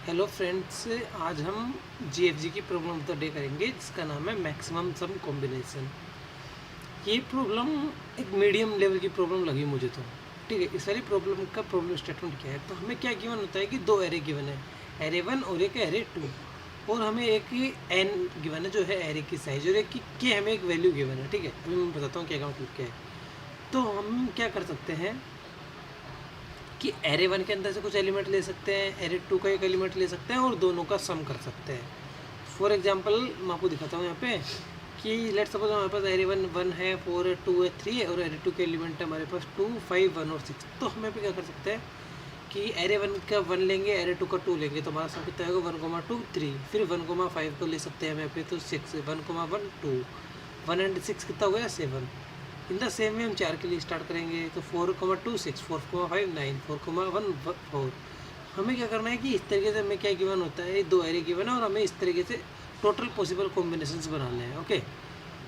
Hello friends, आज हम GFG की प्रॉब्लम ऑफ द डे करेंगे जिसका नाम है मैक्सिमम सम कॉम्बिनेशन। ये प्रॉब्लम एक मीडियम लेवल की प्रॉब्लम लगी मुझे तो। ठीक है, इस वाली प्रॉब्लम का प्रॉब्लम स्टेटमेंट क्या है? तो हमें क्या गिवन होता है कि दो एरे गिवन है, एरे 1 और एक एरे 2, और हमें एक एन गिवन है जो है एरे की साइज, और एक की हमें एक वैल्यू गिवन है। ठीक है, अभी मैं बताता हूँ क्या का मतलब क्या है। तो हम क्या कर सकते हैं कि एरे 1 के अंदर से कुछ एलिमेंट ले सकते हैं, एरे 2 का एक एलिमेंट ले सकते हैं और दोनों का सम कर सकते हैं। फॉर एग्जांपल मैं आपको दिखाता हूँ यहाँ पे कि लेट सपोज हमारे पास एरे 1 है, 4 है, 2 है, 3 है, और एरे 2 के एलिमेंट है हमारे पास 2, 5, 1 और 6। तो हमें भी क्या कर सकते हैं कि एरे 1 का 1 लेंगे, एरे 2 का 2 लेंगे, तो हमारा सम कितना होगा 1, 2, 3। फिर 1, 5 को ले सकते हैं हम यहाँ पे, तो 6, 1, 2, 1 एंड 6 कितना हो गया 7। इन द सेम वे हम 4 के लिए स्टार्ट करेंगे, तो 4, 2, 6, 4, 5, 9, 4, 1, 4। हमें क्या करना है कि इस तरीके से हमें क्या गिवन होता है, दो एरे गिवन है और हमें इस तरीके से टोटल पॉसिबल कॉम्बिनेशंस बनाने हैं। ओके,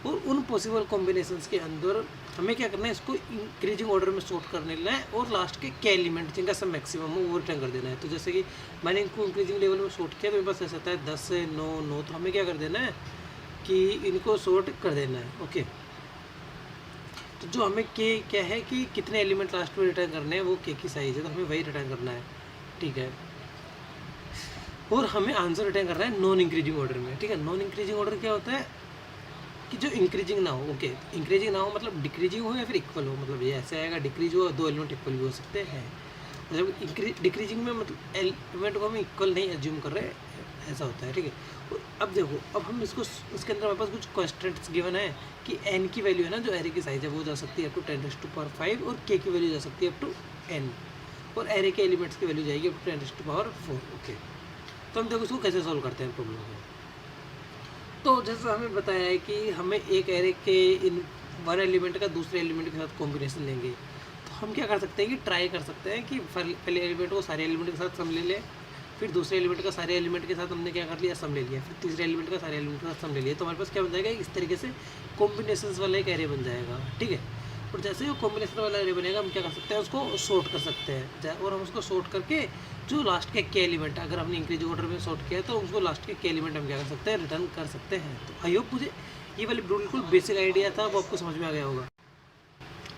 और उन पॉसिबल कॉम्बिनेशंस के अंदर हमें क्या करना है, इसको इंक्रीजिंग ऑर्डर में सॉर्ट करने लेना है, और लास्ट के क्या एलिमेंट जिनका सब मैक्सिमम हो वो रिटर्न कर देना है। तो जैसे कि मैंने इनको इंक्रीजिंग लेवल में सॉर्ट किया तो मेरे पास ऐसा आता है 10 से 9, 9। तो हमें क्या कर देना है कि इनको सॉर्ट कर देना है। ओके, तो जो हमें के क्या है कि कितने एलिमेंट लास्ट में रिटर्न करने हैं वो के की साइज है, तो हमें वही रिटर्न करना है। ठीक है, और हमें आंसर रिटर्न करना है नॉन इंक्रीजिंग ऑर्डर में। ठीक है, नॉन इंक्रीजिंग ऑर्डर क्या होता है कि जो इंक्रीजिंग ना हो। ओके, इंक्रीजिंग ना हो मतलब डिक्रीजिंग हो या फिर इक्वल हो, मतलब ये ऐसे आएगा डिक्रीज हो, दो एलिमेंट इक्वल भी हो सकते हैं। जब डिक्रीजिंग में मतलब एलिमेंट को हम इक्वल नहीं एज्यूम कर रहे, ऐसा होता है। ठीक है, और अब देखो, अब हम इसको इसके अंदर हमारे पास कुछ कॉन्स्टेंट्स गिवन है कि एन की वैल्यू है ना, जो एरे की साइज है वो जा सकती है अप टू 10⁵, और के की वैल्यू जा सकती है अप टू एन, और एरे के एलिमेंट्स की वैल्यू जाएगी अप टू 10⁴। ओके, तो हम देखो इसको कैसे सॉल्व करते हैं प्रॉब्लम को। तो जैसा हमें बताया है कि हमें एक एरे के इन वन एलिमेंट का दूसरे एलिमेंट के साथ कॉम्बिनेशन लेंगे, तो हम क्या कर सकते हैं कि ट्राई कर सकते हैं कि पहले एलिमेंट को सारे एलिमेंट के साथ सम ले लें, फिर दूसरे एलिमेंट का सारे एलिमेंट के साथ हमने क्या कर लिया, सम ले लिया, फिर तीसरे एलिमेंट का सारे एलिमेंट के साथ सम ले लिया। तो हमारे पास क्या बन जाएगा, इस तरीके से कॉम्बिनेशंस वाला एक एरे बन जाएगा। ठीक है, और जैसे ही वो कॉम्बिनेशन वाला एरे बनेगा हम क्या कर सकते हैं, उसको सॉर्ट कर सकते हैं, और हम उसको सॉर्ट करके जो लास्ट के एलिमेंट है, अगर हमने इंक्रीज ऑर्डर में सॉर्ट किया तो उसको लास्ट के एलिमेंट हम क्या कर सकते हैं, रिटर्न कर सकते हैं। तो आई होप मुझे ये वाली बिल्कुल बेसिक आइडिया था वो आपको समझ में आ गया होगा,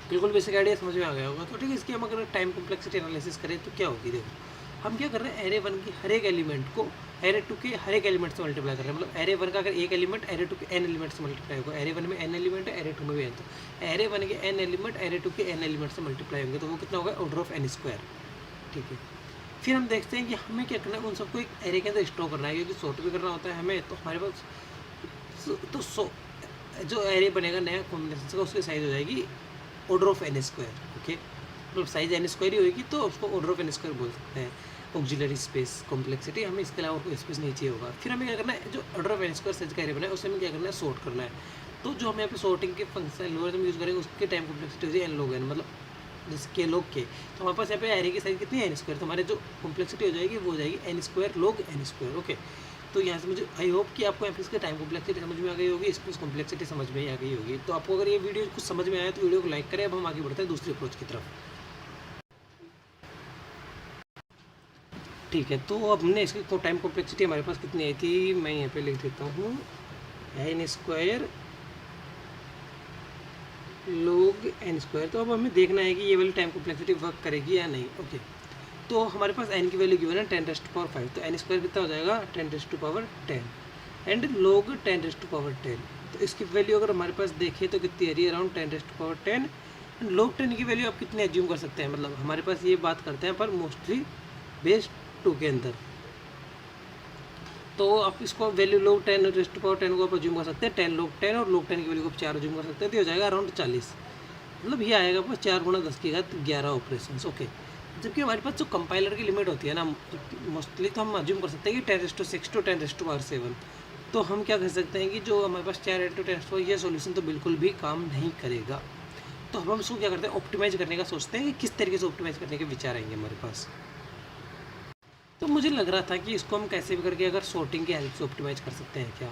बिल्कुल बेसिक आइडिया समझ में आ गया होगा। तो ठीक है, इसकी हम अगर टाइम कॉम्प्लेक्सिटी एनालिसिस करें तो क्या होगी, देखो हम क्या कर रहे हैं, एरे 1 की हर एक एलिमेंट को एरे 2 के हर एक एलिमेंट से मल्टीप्लाई कर रहे हैं। मतलब एरे 1 का अगर एक एलिमेंट एरे 2 के एन एलिमेंट से मल्टीप्लाई होगा, एरे 1 में एन एलिमेंट है, एरे 2 में भी एन, तो एरे 1 के एन एलिमेंट एरे 2 के एन एलिमेंट से मल्टीप्लाई होंगे, तो वो कितना होगा, ऑर्डर ऑफ n²। ठीक है, फिर हम देखते हैं कि हमें क्या करना है, उन सबको एक एरे के अंदर स्टोर करना है, क्योंकि सॉर्ट भी करना होता है हमें। तो हमारे पास जो एरे बनेगा नया कॉम्बिनेशन का, उसकी साइज हो जाएगी ऑर्डर ऑफ n²। ओके, मतलब साइज n² ही होगी, तो उसको ऑर्डर ऑफ n² बोल सकते हैं। ऑक्सिलरी स्पेस कॉम्प्लेक्सिटी, हमें इसके अलावा कोई स्पेस नहीं चाहिए होगा। फिर हमें क्या करना है, जो ऑर्डर ऑफ n² साइज का एरे बना है उसे हमें क्या करना है, सॉर्ट करना है। तो जो हम यहाँ पे सॉर्टिंग के फंक्शन एल्गोरिथम यूज़ करेंगे उसके टाइम कॉम्प्लेक्सिटी हो जाएगी n log n, मतलब जैसे के लोग के। तो हमारे पास यहाँ पे एरे की साइज कितनी है, n², तो हमारे जो कॉम्प्लेक्सिटी हो जाएगी वो हो जाएगी n² log n²। ओके, तो यहाँ से मुझे आई होप कि आपको यहाँ पे इसके टाइम कॉम्प्लेक्सिटी समझ में आ गई होगी, स्पेस कॉम्प्लेक्सिटी समझ में आ गई होगी। तो आपको अगर ये वीडियो कुछ समझ में आया तो वीडियो को लाइक करें। अब हम आगे बढ़ते हैं दूसरी अप्रोच की तरफ। ठीक है, तो अब हमने इसकी टाइम कॉम्प्लेक्सिटी हमारे पास कितनी आई थी, मैं यहाँ पे लिख देता हूँ, n² log n²। तो अब हमें देखना है कि ये वाली टाइम कॉम्प्लेक्सिटी वर्क करेगी या नहीं। ओके, तो हमारे पास n की वैल्यू गिवन है 10⁵, तो n² कितना हो जाएगा 10⁻10 एंड log 10⁻10। तो इसकी वैल्यू अगर हमारे पास देखें तो कितनी आ रही है, अराउंड 10⁻10 एंड log 10 की वैल्यू आप कितने एज्यूम कर सकते हैं, मतलब हमारे पास ये बात करते हैं पर मोस्टली बेस 2 के अंदर। तो आप इसको वैल्यू log 10⁻10 को आप एज्यूम कर सकते हैं 10 log 10, और log 10 की वैल्यू को आप 4 एज्यूम कर सकते हैं, तो हो जाएगा अराउंड 40। मतलब ये आएगा आपको 4 × 10⁻11 ऑपरेशन। ओके, जबकि हमारे पास जो कंपाइलर की लिमिट होती है ना, मोस्टली तो हम एज्यूम कर सकते हैं कि 10⁶ to 10⁻7। तो हम क्या कर सकते हैं कि जो हमारे पास 4 × 10⁻, ये सॉल्यूशन तो बिल्कुल भी काम नहीं करेगा। तो हम इसको क्या करते हैं, ऑप्टिमाइज करने का सोचते हैं कि किस तरीके से ऑप्टिमाइज करने के विचार आएंगे हमारे पास। तो मुझे लग रहा था कि इसको हम कैसे भी करके अगर सॉर्टिंग की हेल्प से ऑप्टिमाइज कर सकते हैं क्या।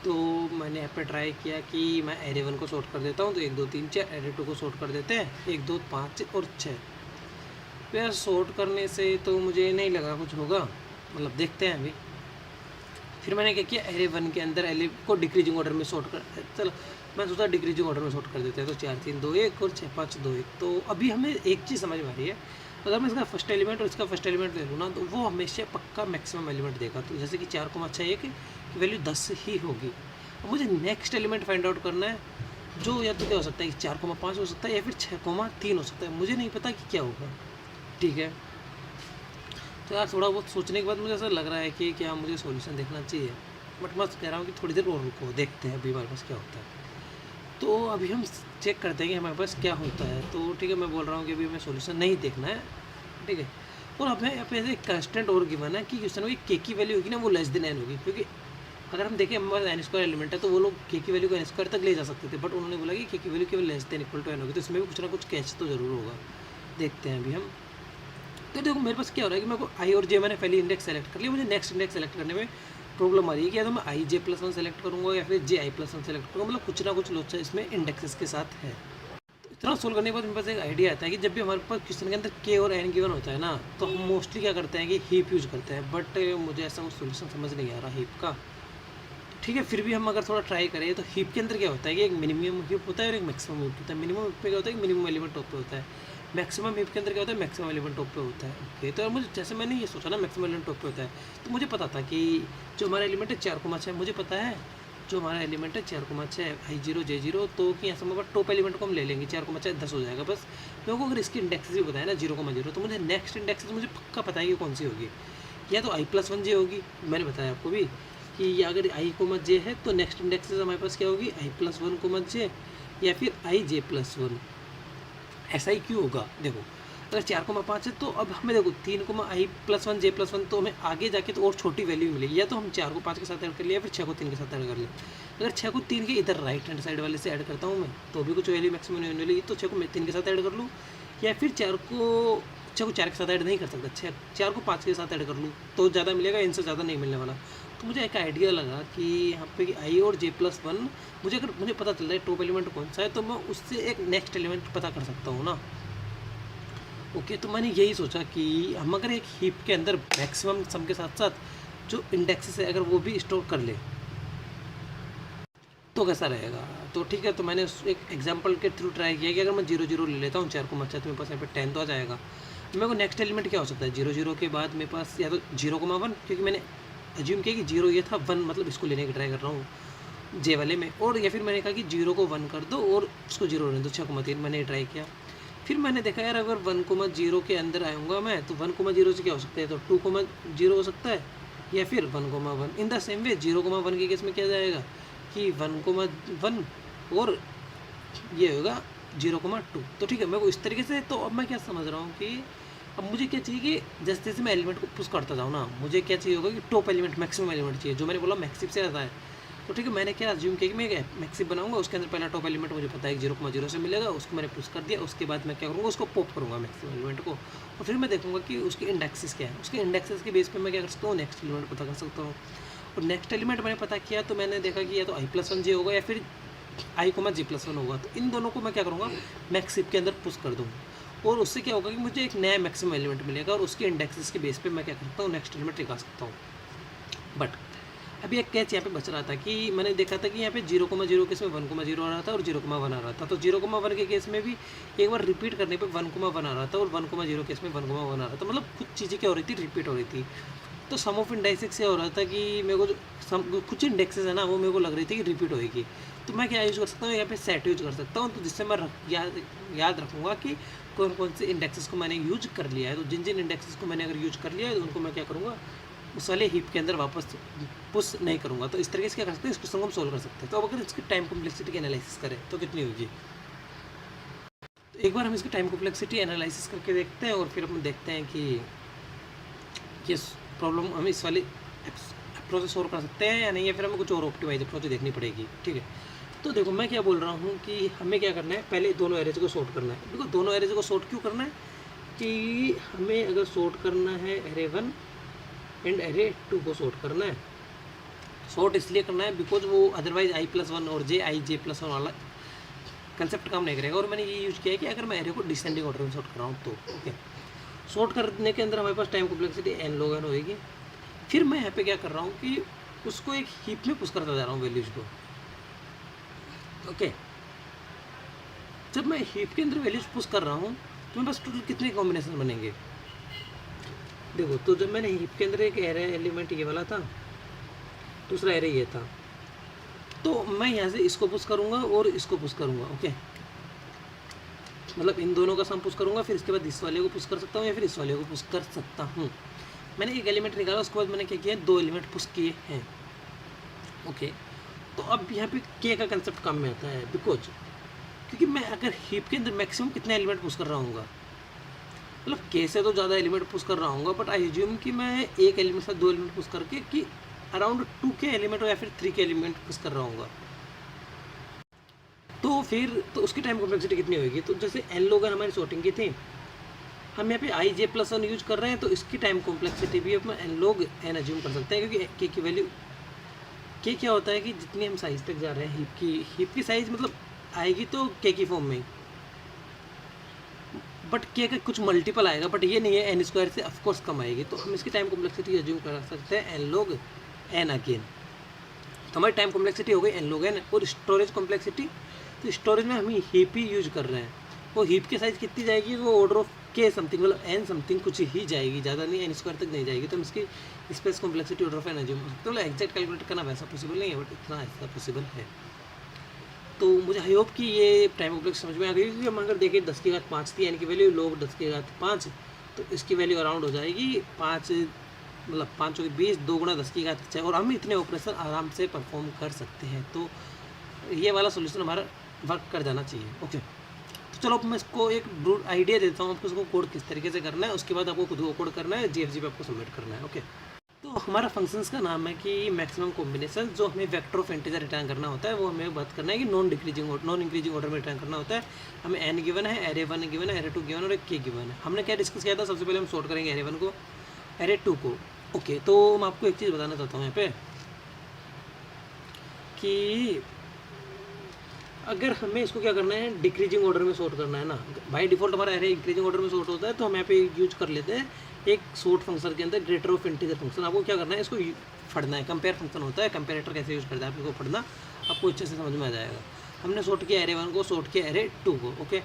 तो मैंने यहाँ पे ट्राई किया कि मैं एरे 1 को सॉर्ट कर देता हूँ, तो 1, 2, 3, 4, एरे 2 को सॉर्ट कर देते हैं 1, 2, 5 और 6। तो यार सॉर्ट करने से तो मुझे नहीं लगा कुछ होगा, मतलब देखते हैं अभी। फिर मैंने क्या किया, एरे 1 के अंदर एरे को डिक्रीजिंग ऑर्डर में सॉर्ट कर, चलो मैं सोचा डिक्रीजिंग ऑर्डर में सॉर्ट कर देते हैं। तो 4 3 2 1 और 6 5 2 1। तो अभी हमें एक चीज़ समझ में आ रही है, अगर मैं इसका फर्स्ट एलिमेंट और इसका फर्स्ट एलिमेंट ले लूँ ना, तो वो हमेशा पक्का मैक्सिमम एलिमेंट देगा। तो जैसे कि 4,6 की वैल्यू 10 ही होगी। अब मुझे नेक्स्ट एलिमेंट फाइंड आउट करना है, जो या तो क्या हो सकता है कि 4,5 हो सकता है या फिर 6,3 हो सकता है, मुझे नहीं पता कि क्या होगा। ठीक है, तो यार थोड़ा बहुत सोचने के बाद मुझे ऐसा लग रहा है कि क्या मुझे सॉल्यूशन देखना चाहिए, बट मैं कह रहा हूँ कि थोड़ी देर और रुको, देखते हैं अभी हमारे पास क्या होता है। तो अभी हम चेक करते हैं कि हमारे पास क्या होता है। तो ठीक है, मैं बोल रहा हूँ कि अभी हमें सॉल्यूशन नहीं देखना है, ठीक है। और अब यहाँ पे ऐसे कंस्टेंट और गिवन है कि क्वेश्चन के की वैल्यू होगी ना, वो लेस देन एन होगी। क्योंकि अगर हम देखें हमारे पास एन स्क्वायर एलिमेंट है, तो वो लोग के की वैल्यू को एन स्क्वायर तक ले जा सकते थे, बट उन्होंने बोला कि के की वैल्यू केवल less than equal to N होगी। तो इसमें भी कुछ ना कुछ कैच तो जरूर होगा, देखते हैं अभी हम। तो देखो मेरे पास क्या हो रहा है कि मेरे को आई और जे मैंने पहले इंडेक्स सेलेक्ट कर लिया, मुझे नेक्स्ट इंडेक्स सेलेक्ट करने में प्रॉब्लम आ रही है कि या तो मैं आई जे प्लस 1 सेलेक्ट करूँगा या फिर जे आई प्लस 1 सेलेक्ट करूँगा, मतलब कुछ ना कुछ लोचा इसमें इंडेक्सेस के साथ है। तो इतना सोल्व करने के बाद मेरे पास एक आइडिया आता है कि जब भी हमारे पास क्वेश्चन के अंदर के और एन गिवन होता है ना, तो हम मोस्टली क्या करते हैं कि हीप यूज करते हैं, बट मुझे ऐसा कुछ सोल्यूशन समझ नहीं आ रहा हीप का। ठीक है, फिर भी हम अगर थोड़ा ट्राई करें तो हीप के अंदर क्या होता है कि एक मिनिमम हीप होता है और एक मैक्सिमम हीप होता है। मिनिमम हीप पे क्या होता है कि मिनिमम एलिमेंट टॉप पे होता है, मैक्सिमम हीप के अंदर क्या होता है मैक्सिमम एलिमेंट टॉप पे होता है। ओके, तो मुझे जैसे मैंने ये सोचा ना मैक्सिमम एलिमेंट टॉप पे होता है, तो मुझे पता था कि जो हमारा एलिमेंट है 4,6, मुझे पता है जो हमारा एलिमेंट है 4,6 I0 J0, तो कि यहाँ से हमारे टॉप एलिमेंट को हम ले लेंगे 4,6 10 हो जाएगा बस। मेरे को अगर इसकी इंडेक्सेस भी बताया ना 0,0, तो मुझे नेक्स्ट इंडेक्सेस मुझे पक्का पता है कि कौन सी होगी, या तो I+1j होगी, मैंने बताया आपको भी कि अगर I, J है तो नेक्स्ट इंडेक्सेस हमारे पास क्या होगी I+1, J, या फिर I, J+1। ऐसा ही क्यों होगा, देखो अगर 4,5 है तो अब हमें देखो 3,I+1 J+1, तो हमें आगे जाके तो और छोटी वैल्यू मिलेगी, या तो हम 4 को 5 के साथ ऐड कर लिया, या फिर 6 को 3 के साथ ऐड कर लिया। अगर 6 को 3 के इधर राइट हैंड साइड वाले से ऐड करता हूँ मैं, तो भी कुछ वैल्यू मैक्सिमम नहीं मिलेगी, तो 6 को मैं 3 के साथ ऐड कर लूँ, या फिर 6 को 4 के साथ ऐड नहीं कर सकता, 4 को 5 के साथ ऐड कर लूँ तो ज़्यादा मिलेगा, इनसे ज़्यादा नहीं मिलने वाला। तो मुझे एक आइडिया लगा कि यहाँ पे I और J+1, मुझे पता चल रहा है टॉप एलिमेंट कौन सा है, तो मैं उससे एक नेक्स्ट एलिमेंट पता कर सकता हूँ ना। ओके, तो मैंने यही सोचा कि हम अगर एक हीप के अंदर मैक्सिमम सम के साथ साथ जो इंडेक्सेस है अगर वो भी स्टोर कर ले तो कैसा रहेगा। तो ठीक है, तो मैंने एक एग्जांपल के थ्रू ट्राई किया कि अगर मैं 0 0 ले लेता हूँ 4,6, तो मेरे पास यहाँ पे 10 तो आ जाएगा। मेरे को नेक्स्ट एलिमेंट क्या हो सकता है 0 0 के बाद मेरे पास या तो 0,1, क्योंकि मैंने एज्यूम किया कि 0 ये था, 1 मतलब इसको लेने की ट्राई कर रहा हूँ जे वाले में, और या फिर मैंने कहा कि 0 को 1 कर दो और उसको 0 रहने दो 6,3, मैंने ये ट्राई किया। फिर मैंने देखा यार अगर 1,0 के अंदर आऊँगा मैं, तो 1,0 से क्या हो सकता है, तो 2,0 हो सकता है, या फिर 1,1। इन द सेम वे 0,1 के केस में क्या जाएगा कि 1,1 और ये होगा 0,2। तो ठीक है, मैं को इस तरीके से, तो अब मैं क्या समझ रहा हूँ कि अब मुझे क्या चाहिए कि जैसे जैसे मैं एलिमेंट को पुश करता जाऊँ ना, मुझे क्या चाहिए होगा कि टॉप एलिमेंट मैक्सिमम एलिमेंट चाहिए, जो मैंने बोला मैक्सिम से ज़्यादा है। तो ठीक है, मैंने क्या अज्यूम किया कि मैं एक मैक्सिम बनाऊंगा, उसके अंदर पहला टॉप एलिमेंट मुझे पता है 0,0 से मिलेगा, उसको मैंने पुश कर दिया, उसके बाद मैं क्या करूँगा उसको पॉप करूँगा मैक्सिमम एलिमेंट को, और फिर मैं देखूँगा कि उसके इंडेक्सेस क्या है, उसके इंडेक्सेस के बेस पर मैं क्या कर सकता हूँ नेक्स्ट एलिमेंट पता कर सकता हूँ। और नेक्स्ट एलिमेंट मैंने पता किया, तो मैंने देखा कि या तो I+1 J होगा या फिर I, J+1 होगा। तो इन दोनों को मैं क्या करूँगा मैक्सिम के अंदर पुश कर दूँगा, और उससे क्या होगा कि मुझे एक नया मैक्सिमम एलिमेंट मिलेगा, और उसके इंडेक्सेस के बेस पे मैं क्या करता हूँ नेक्स्ट एलिमेंट निकाल सकता हूँ। बट अभी एक कैच यहाँ पे बच रहा था कि मैंने देखा था कि यहाँ पे 0,0 केस में 1,0 आ रहा था और 0,1 आ रहा था। तो 0,1 के केस में भी एक बार रिपीट करने पे 1,1 आ रहा था, और 1,0 केस में 1,1 आ रहा था, मतलब कुछ चीज़ें क्या हो रही थी रिपीट हो रही थी। तो सम ऑफ इंडेक्सेस से हो रहा था कि मेरे को जो कुछ इंडेक्सेस है ना, वो मेरे को लग रही थी कि रिपीट होएगी। तो मैं क्या यूज़ कर सकता हूँ यहाँ पे सेट यूज़ कर सकता हूँ, तो जिससे मैं याद रखूँगा कि कौन कौन से इंडेक्सेस को मैंने यूज कर लिया है। तो जिन जिन इंडेक्सेस को मैंने अगर यूज कर लिया है, तो उनको मैं क्या करूँगा उस वाले हीप के अंदर वापस पुश नहीं करूँगा। तो इस तरीके से क्या कर सकते हैं, इस क्वेश्चन को हम सोल्व कर सकते हैं। तो अब अगर इसकी टाइम कॉम्प्लेक्सिटी की एनालिसिस करें तो कितनी होगी, तो एक बार हम इसकी टाइम कॉम्प्लेक्सिटी एनालिसिस करके देखते हैं, और फिर हम देखते हैं कि ये प्रॉब्लम हम इस वाले अप्रोच से सोल्व कर सकते हैं या नहीं, या फिर हमें कुछ और ऑप्टिमाइज अप्रोच देखनी पड़ेगी। ठीक है, तो देखो मैं क्या बोल रहा हूँ कि हमें क्या करना है, पहले दोनों एरेज को सॉर्ट करना है। देखो दोनों एरेज को सॉर्ट क्यों करना है कि हमें अगर सॉर्ट करना है एरे 1 एंड एरे 2 को सॉर्ट करना है। सॉर्ट इसलिए करना है बिकॉज वो अदरवाइज I+1 और J+1 वाला कंसेप्ट काम नहीं करेगा। और मैंने ये यूज़ किया है कि अगर मैं एरे को डिसेंडिंग ऑर्डर में सॉर्ट कर रहा हूँ तो ओके। सॉर्ट करने के अंदर हमारे पास time complexity n log n होएगी। फिर मैं यहाँ पे क्या कर रहा हूँ कि उसको एक हीप में पुश करता जा रहा हूँ वैल्यूज को। ओके, जब मैं हीप के अंदर वैल्यूज पुश कर रहा हूँ तो मेरे पास टोटल कितने कॉम्बिनेशन बनेंगे देखो। तो जब मैंने हीप के अंदर एक एरे एलिमेंट ये वाला था, दूसरा एरे ये था, तो मैं यहाँ से इसको पुश करूँगा और इसको पुश करूँगा। ओके, मतलब इन दोनों का सम पुश करूँगा, फिर इसके बाद इस वाले को पुश कर सकता हूँ या फिर इस वाले को पुश कर सकता हूँ। मैंने एक एलिमेंट निकाला, उसके बाद मैंने क्या किया, 2 एलिमेंट पुश किए हैं। ओके, तो अब यहाँ पे के का कंसेप्ट काम में आता है, बिकॉज क्योंकि मैं अगर हीप के अंदर मैक्सिमम कितने एलिमेंट पुश कर रहा हूँ, मतलब के से तो ज़्यादा एलिमेंट पुश कर रहा हूँ, बट आई एज्यूम कि मैं एक एलिमेंट से 2 एलिमेंट पुश करके कि अराउंड 2 के एलिमेंट या फिर 3 के एलिमेंट पुश कर रहा हूँ। तो फिर तो उसकी टाइम कॉम्प्लेक्सिटी कितनी होगी। तो जैसे एन log n हमारी सॉर्टिंग की थी, हम यहाँ पे ij+1 यूज कर रहे हैं, तो इसकी टाइम कॉम्प्लेक्सिटी भी अपना एन log n एज्यूम कर सकते हैं, क्योंकि के की वैल्यू के क्या होता है कि जितनी हम साइज तक जा रहे हैं हीप की साइज मतलब आएगी तो के की फॉर्म में, बट के का कुछ मल्टीपल आएगा, बट ये नहीं है एन स्क्वायर से ऑफकोर्स कम आएगी। तो हम इसकी टाइम कॉम्प्लेक्सिटी एज्यूम कर सकते हैं एन log n अगेन। तो हमारी टाइम कॉम्प्लेक्सिटी हो गई एन log n। और स्टोरेज कॉम्प्लेक्सिटी, तो स्टोरेज में हम हीप ही यूज कर रहे हैं, वो हीप की साइज़ कितनी जाएगी, वो ऑर्डर ऑफ के समथिंग मतलब एन समथिंग कुछ ही जाएगी, ज़्यादा नहीं, एन स्क्वायर तक नहीं जाएगी। तो हम इसकी space complexity order of N assume कर सकते हैं। मतलब एग्जैक्ट कैलकुलेट करना वैसा पॉसिबल नहीं है, बट इतना ऐसा पॉसिबल है। तो मुझे आई होप कि ये टाइम कॉम्प्लेक्स समझ में आ गई। क्योंकि हम अगर देखें 10⁵5 थी एन की वैल्यू, log 10⁵5, तो इसकी वैल्यू अराउंड हो जाएगी 5, मतलब 5 × 20, 2 × 10⁶6, और हम इतने ऑपरेशन आराम से परफॉर्म कर सकते हैं। तो ये वाला सोल्यूशन हमारा वर्क कर जाना चाहिए। ओके, तो चलो मैं इसको एक ब्रूट आइडिया देता हूँ आपको, इसको कोड किस तरीके से करना है, उसके बाद आपको खुद को कोड करना है, जीएफजी पे आपको सबमिट करना है। ओके, तो हमारा फंक्शंस का नाम है कि मैक्सिमम कॉम्बिनेशन, जो हमें वेक्टर ऑफ इंटीजर रिटर्न करना होता है, वो हमें बात करना है कि नॉन इंक्रीजिंग ऑर्डर में रिटर्न करना होता है। हमें एन गिवन है, एरे 1 गिवन है, एरे 2 गिवन है और एक के गिवन है। हमने क्या डिस्कस किया था, सबसे पहले हम सॉर्ट करेंगे एरे 1 को, एरे 2 को। ओके, तो मैं आपको एक चीज़ बताना चाहता हूँ यहाँ पे कि अगर हमें इसको क्या करना है, डिक्रीजिंग ऑर्डर में सॉर्ट करना है ना, बाय डिफॉल्ट हमारा एरे इंक्रीजिंग ऑर्डर में सॉर्ट होता है, तो हम यहाँ पे यूज कर लेते हैं एक सॉर्ट फंक्शन के अंदर ग्रेटर ऑफ इंटीजर फंक्शन। आपको क्या करना है, इसको पढ़ना है, कंपेयर फंक्शन होता है, कंपेरेटर कैसे यूज करता है आपको पढ़ना, आपको अच्छे से समझ में आ जाएगा। हमने सॉर्ट किया एरे 1 को, सॉर्ट किया एरे 2 को। ओके,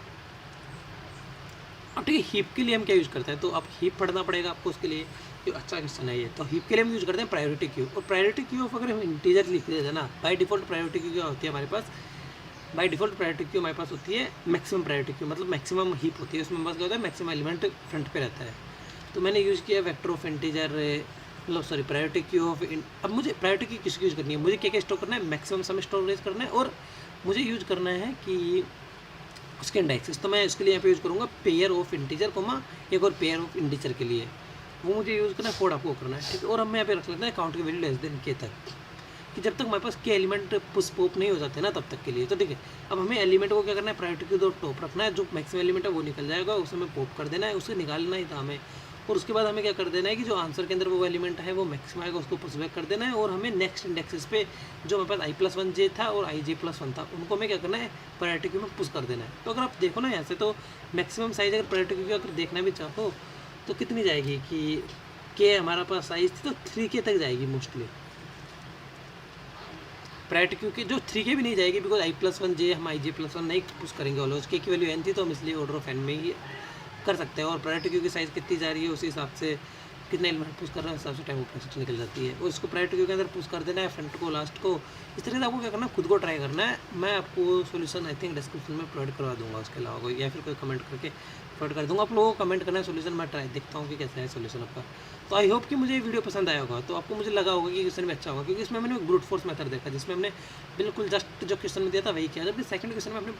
अब ठीक है, हीप के लिए हम क्या यूज़ करते हैं, तो अब हीप पढ़ना पड़ेगा आपको, उसके लिए अच्छा क्वेश्चन है ये। तो हीप के लिए हम यूज़ करते हैं प्रायोरिटी क्यू, और प्रायोरिटी क्यू ऑफ अगर हम इंटीजर लिख देते हैं ना, बाय डिफॉल्ट प्रायोरिटी क्यू क्या होती है हमारे पास, बाय डिफॉल्ट प्रायोरिटी क्यू हमारे पास होती है मैक्सिमम प्रायोरिटी क्यू, मतलब मैक्सिमम हीप होती है, उसमें बस क्या होता है, मैक्सिमम एलिमेंट फ्रंट पे रहता है। तो मैंने यूज़ किया वेक्टर ऑफ इंटीजर, मतलब सॉरी प्रायोरिटी क्यू ऑफ। अब मुझे प्रायोरिटी क्यू किसकी यूज़ करनी है, मुझे क्या क्या स्टोर करना है, मैक्सिमम सम स्टोरेज करना है, और मुझे यूज़ करना है कि उसके इंडेक्सेस। तो मैं इसके लिए यहाँ पे यूज़ करूँगा पेयर ऑफ इंटीजर कोमा एक और पेयर ऑफ इंटीजर के लिए, वो मुझे यूज़ करना है, कोड आपको करना है, ठीक है। और हम यहाँ पे रख लेते हैं काउंट की वैल्यू लेस देन के तक, कि जब तक हमारे पास के एलिमेंट पुश पॉप नहीं हो जाते ना तब तक के लिए। तो ठीक है, अब हमें एलिमेंट को क्या करना है, प्रायोरिटी क्यू दो टॉप रखना है, जो मैक्सिमम एलिमेंट है वो निकल जाएगा, उसे हमें पॉप कर देना है, उसे निकालना ही था हमें। और उसके बाद हमें क्या कर देना है कि जो आंसर के अंदर वो एलिमेंट है वो मैक्सिमम आएगा, उसको पुश बैक कर देना है। और हमें नेक्स्ट इंडेक्सेस पे जो हमारे पास i+1j था और ij+1 था, उनको हमें क्या करना है, प्रायोरिटी क्यू में पुश कर देना है। तो अगर आप देखो ना यहाँ से, तो मैक्सिमम साइज अगर प्रायोरिटी क्यू अगर देखना भी चाहो तो कितनी जाएगी कि के हमारा पास साइज थी तो 3k तक जाएगी मोस्टली प्रायोरिटी क्यू की, जो 3k भी नहीं जाएगी, बिकॉज i+1j हम ij+1 नहीं पुश करेंगे ऑलवेज, के की वैल्यू n थी तो हम इसलिए ऑर्डर ऑफ n में ही कर सकते हैं। और प्रायोरिटी क्यू की साइज़ कितनी जा रही है उसी हिसाब से कितने एलिमेंट पुश कर रहे हैं उस हिसाब से टाइम कॉम्प्लेक्सिटी निकल जाती है। और इसको प्रायोरिटी क्यू के अंदर पुश कर देना है, फ्रंट को लास्ट को, इस तरह से आपको क्या करना है, खुद को ट्राई करना है। मैं आपको सोल्यूशन आई थिंक डिस्क्रिप्शन में प्रोवाइड करवा दूंगा, उसके अलावा कोई या फिर कोई कमेंट करके प्रोवाइड कर दूंगा। आप लोगों को कमेंट करना है सोल्यूशन, मैं ट्राई देखता हूँ कि कैसा है सोल्यूशन आपका। तो आई होप कि मुझे ये वीडियो पसंद आया होगा, तो आपको मुझे लगा होगा कि क्वेश्चन में अच्छा होगा, क्योंकि इसमें मैंने एक ब्रूट फोर्स मेथड देखा जिसमें हमने बिल्कुल जस्ट जो क्वेश्चन में दिया था वही किया। जबकि सेकंड क्वेश्चन में हमने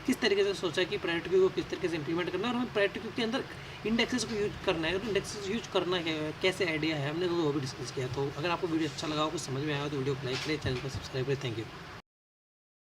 किस तरीके से सोचा कि प्रायोरिटी क्यू को किस तरीके से इंप्लीमेंट करना है, और हमें प्रायोरिटी क्यू के अंदर इंडेक्सेस को यूज करना है, और इंडेक्सेस यूज करना है कैसे आइडिया है हमने तो वो भी डिस्कस किया। तो अगर आपको वीडियो अच्छा लगा हो, कुछ समझ में आया हो तो वीडियो को लाइक करें, चैनल को सब्सक्राइब करें। Thank you.